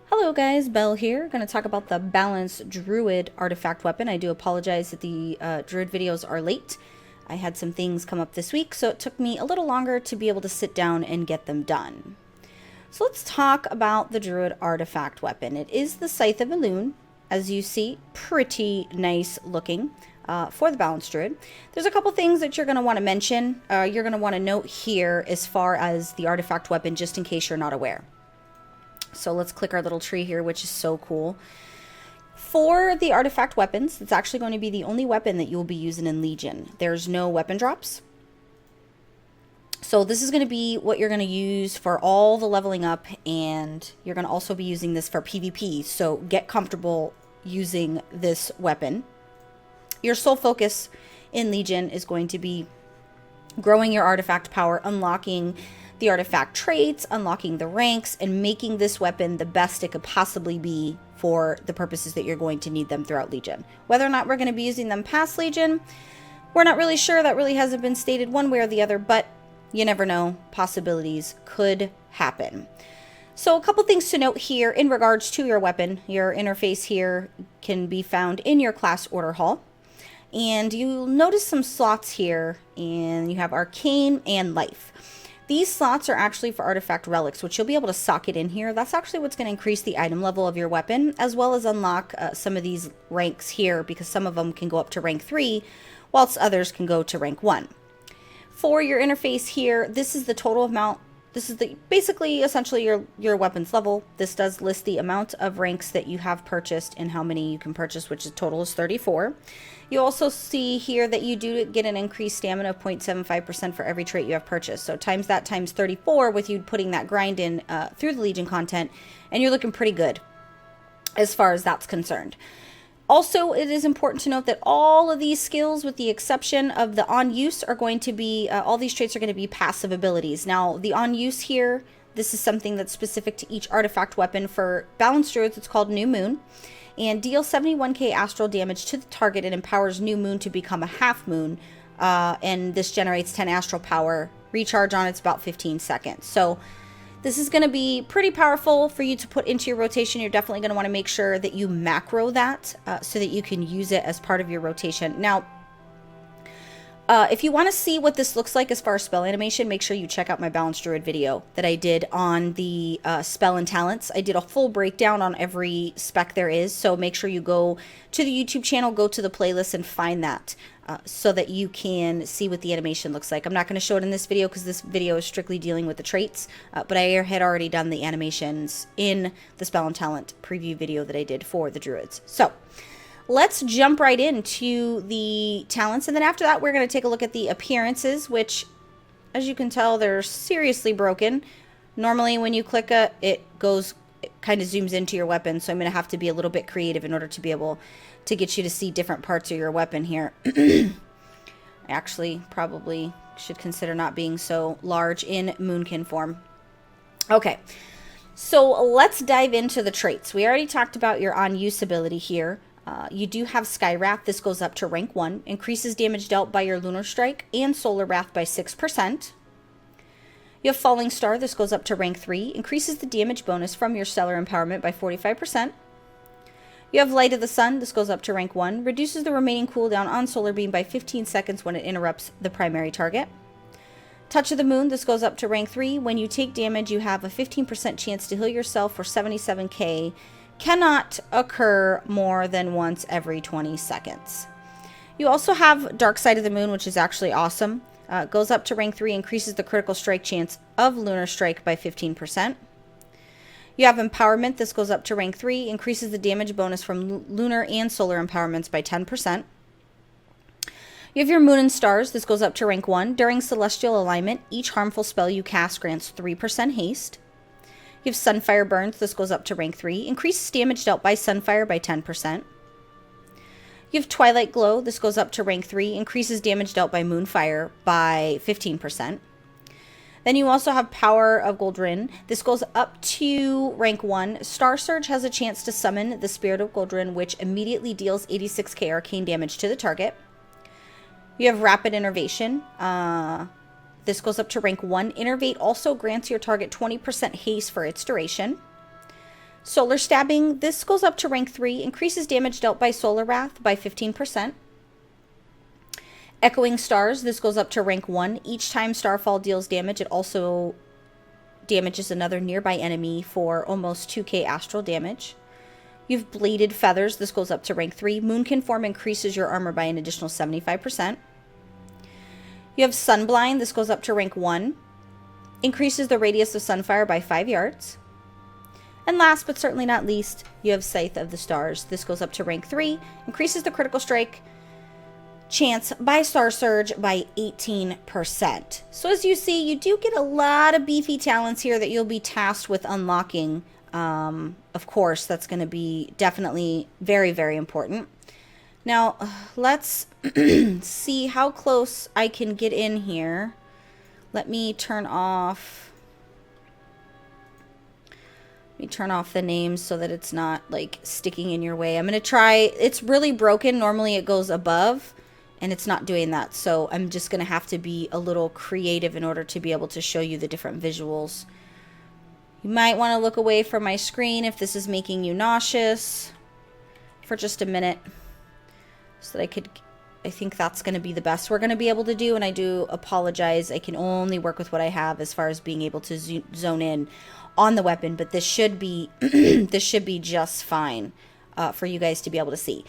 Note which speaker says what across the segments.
Speaker 1: Hello guys, Belle here. Going to talk about the balanced Druid artifact weapon. I do apologize that the Druid videos are late. I had some things come up this week, so it took me a little longer to be able to sit down and get them done. So let's talk about the Druid artifact weapon. It is the Scythe of Elune. As you see, pretty nice looking for the balanced Druid. There's a couple things that you're going to want to mention. You're going to want to note here as far as the artifact weapon, just in case you're not aware. So let's click our little tree here, which is so cool. For the artifact weapons, it's actually going to be the only weapon that you will be using in Legion. There's no weapon drops. So this is going to be what you're going to use for all the leveling up, and you're going to also be using this for PvP. So get comfortable using this weapon. Your sole focus in Legion is going to be growing your artifact power, unlocking the artifact traits, unlocking the ranks, and making this weapon the best it could possibly be for the purposes that you're going to need them throughout Legion. Whether or not we're going to be using them past Legion, we're not really sure. That really hasn't been stated one way or the other, but you never know. Possibilities could happen. So a couple things to note here in regards to your weapon. Your interface here can be found in your class order hall. And you'll notice some slots here, and you have Arcane and Life. These slots are actually for artifact relics, which you'll be able to socket in here. That's actually what's going to increase the item level of your weapon, as well as unlock some of these ranks here, because some of them can go up to rank 3, whilst others can go to rank 1. For your interface here, this is the total amount. This is the basically essentially your weapon's level. This does list the amount of ranks that you have purchased and how many you can purchase, which is total is 34. You also see here that you do get an increased stamina of 0.75% for every trait you have purchased. So times that times 34 with you putting that grind in through the Legion content, and you're looking pretty good as far as that's concerned. Also, it is important to note that all of these skills, with the exception of the on use, are going to be, all these traits are going to be passive abilities. Now, the on use here, this is something that's specific to each artifact weapon. For balanced druids, it's called New Moon, and deals 71k astral damage to the target and empowers New Moon to become a half moon. And this generates 10 astral power. Recharge on it's about 15 seconds. So this is going to be pretty powerful for you to put into your rotation. You're definitely going to want to make sure that you macro that so that you can use it as part of your rotation. Now, if you want to see what this looks like as far as spell animation, make sure you check out my Balanced Druid video that I did on the spell and talents. I did a full breakdown on every spec there is, so make sure you go to the YouTube channel, go to the playlist, and find that so that you can see what the animation looks like. I'm not going to show it in this video because this video is strictly dealing with the traits, but I had already done the animations in the spell and talent preview video that I did for the Druids. So let's jump right into the talents, and then after that we're going to take a look at the appearances, which, as you can tell, they're seriously broken. Normally when you click it kind of zooms into your weapon, so I'm going to have to be a little bit creative in order to be able to get you to see different parts of your weapon here. I actually probably should consider not being so large in Moonkin form. Okay, so let's dive into the traits. We already talked about your on-use ability here. You do have Sky Wrath. This goes up to rank 1. Increases damage dealt by your Lunar Strike and Solar Wrath by 6%. You have Falling Star. This goes up to rank 3. Increases the damage bonus from your Stellar Empowerment by 45%. You have Light of the Sun. This goes up to rank 1. Reduces the remaining cooldown on Solar Beam by 15 seconds when it interrupts the primary target. Touch of the Moon. This goes up to rank 3. When you take damage, you have a 15% chance to heal yourself for 77k. Cannot occur more than once every 20 seconds. You also have Dark Side of the Moon, which is actually awesome. Goes up to rank 3, increases the critical strike chance of Lunar Strike by 15%. You have Empowerment. This goes up to rank 3, increases the damage bonus from Lunar and Solar Empowerments by 10%. You have your Moon and Stars. This goes up to rank 1. During Celestial Alignment, each harmful spell you cast grants 3% haste. You have Sunfire Burns. This goes up to rank 3. Increases damage dealt by Sunfire by 10%. You have Twilight Glow. This goes up to rank 3. Increases damage dealt by Moonfire by 15%. Then you also have Power of Goldrin. This goes up to rank 1. Star Surge has a chance to summon the Spirit of Goldrin, which immediately deals 86k arcane damage to the target. You have Rapid Innervation. This goes up to rank 1. Innervate also grants your target 20% haste for its duration. Solar Stabbing, this goes up to rank 3, increases damage dealt by Solar Wrath by 15%. Echoing Stars, this goes up to rank 1. Each time Starfall deals damage, it also damages another nearby enemy for almost 2k astral damage. You have Bladed Feathers, this goes up to rank 3. Moonkin Form increases your armor by an additional 75%. You have Sunblind, this goes up to rank 1. Increases the radius of Sunfire by 5 yards. And last but certainly not least, you have Scythe of the Stars. This goes up to rank 3, increases the critical strike chance by Star Surge by 18%. So as you see, you do get a lot of beefy talents here that you'll be tasked with unlocking. Of course, that's going to be definitely very, very important. Now, let's see how close I can get in here. Let me turn off the names so that it's not like sticking in your way. I'm going to try, it's really broken. Normally it goes above and it's not doing that. So I'm just going to have to be a little creative in order to be able to show you the different visuals. You might want to look away from my screen if this is making you nauseous for just a minute so that I think that's going to be the best we're going to be able to do. And I do apologize. I can only work with what I have as far as being able to zone in on the weapon, but this should be this should be just fine for you guys to be able to see.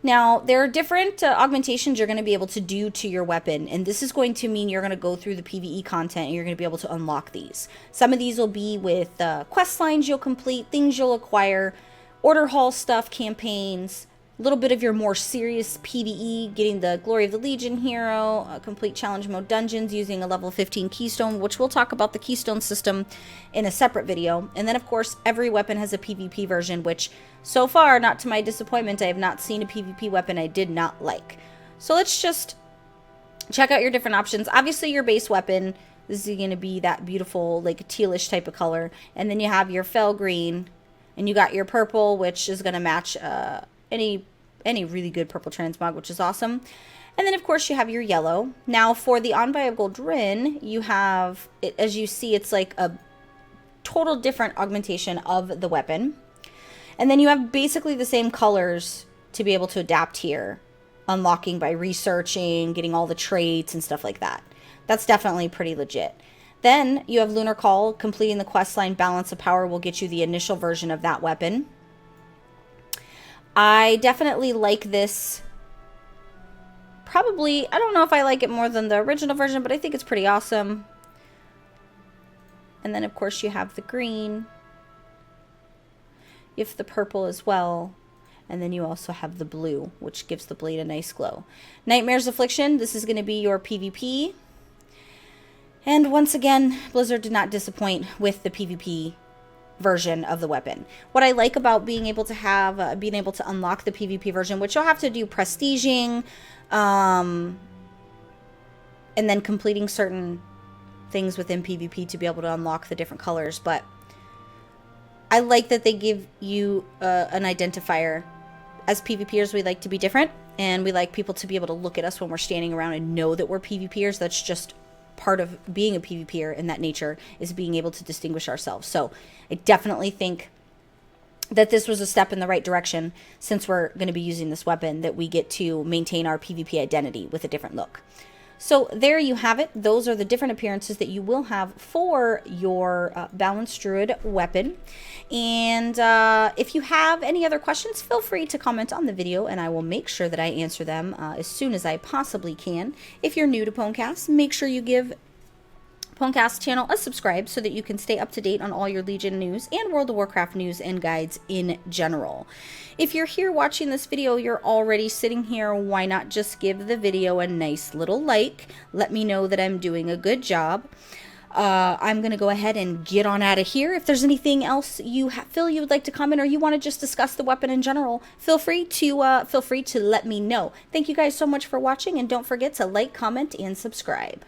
Speaker 1: Now, there are different augmentations you're going to be able to do to your weapon, and this is going to mean you're going to go through the PvE content and you're going to be able to unlock these. Some of these will be with quest lines you'll complete, things you'll acquire, order hall stuff, campaigns, a little bit of your more serious PvE, getting the Glory of the Legion hero, complete challenge mode dungeons using a level 15 keystone, which we'll talk about the keystone system in a separate video. And then, of course, every weapon has a PvP version, which so far, not to my disappointment, I have not seen a PvP weapon I did not like. So let's just check out your different options. Obviously, your base weapon, this is going to be that beautiful, like, tealish type of color. And then you have your fel green, and you got your purple, which is going to match any really good purple transmog, which is awesome. And then, of course, you have your yellow. Now, for the Envoy of Goldrin, you have, as you see, it's like a total different augmentation of the weapon. And then you have basically the same colors to be able to adapt here, unlocking by researching, getting all the traits and stuff like that. That's definitely pretty legit. Then you have Lunar Call. Completing the questline Balance of Power will get you the initial version of that weapon. I definitely like this. Probably, I don't know if I like it more than the original version, but I think it's pretty awesome. And then, of course, you have the green. You have the purple as well. And then you also have the blue, which gives the blade a nice glow. Nightmare's Affliction, this is going to be your PvP. And once again, Blizzard did not disappoint with the PvP version of the weapon. What I like about being able to have, being able to unlock the PvP version, which you'll have to do prestiging, and then completing certain things within PvP to be able to unlock the different colors. But I like that they give you an identifier. As PvPers, we like to be different, and we like people to be able to look at us when we're standing around and know that we're PvPers. That's just part of being a PvPer in that nature, is being able to distinguish ourselves. So I definitely think that this was a step in the right direction, since we're going to be using this weapon, that we get to maintain our PvP identity with a different look. So there you have it. Those are the different appearances that you will have for your Balanced Druid weapon. And if you have any other questions, feel free to comment on the video, and I will make sure that I answer them as soon as I possibly can. If you're new to PWNCAST, make sure you give PWNCAST channel a subscribe so that you can stay up to date on all your Legion news and World of Warcraft news and guides in general. If you're here watching this video, you're already sitting here, why not just give the video a nice little like? Let me know that I'm doing a good job. I'm going to go ahead and get on out of here. If there's anything else you feel you would like to comment, or you want to just discuss the weapon in general, feel free to let me know. Thank you guys so much for watching, and don't forget to like, comment, and subscribe.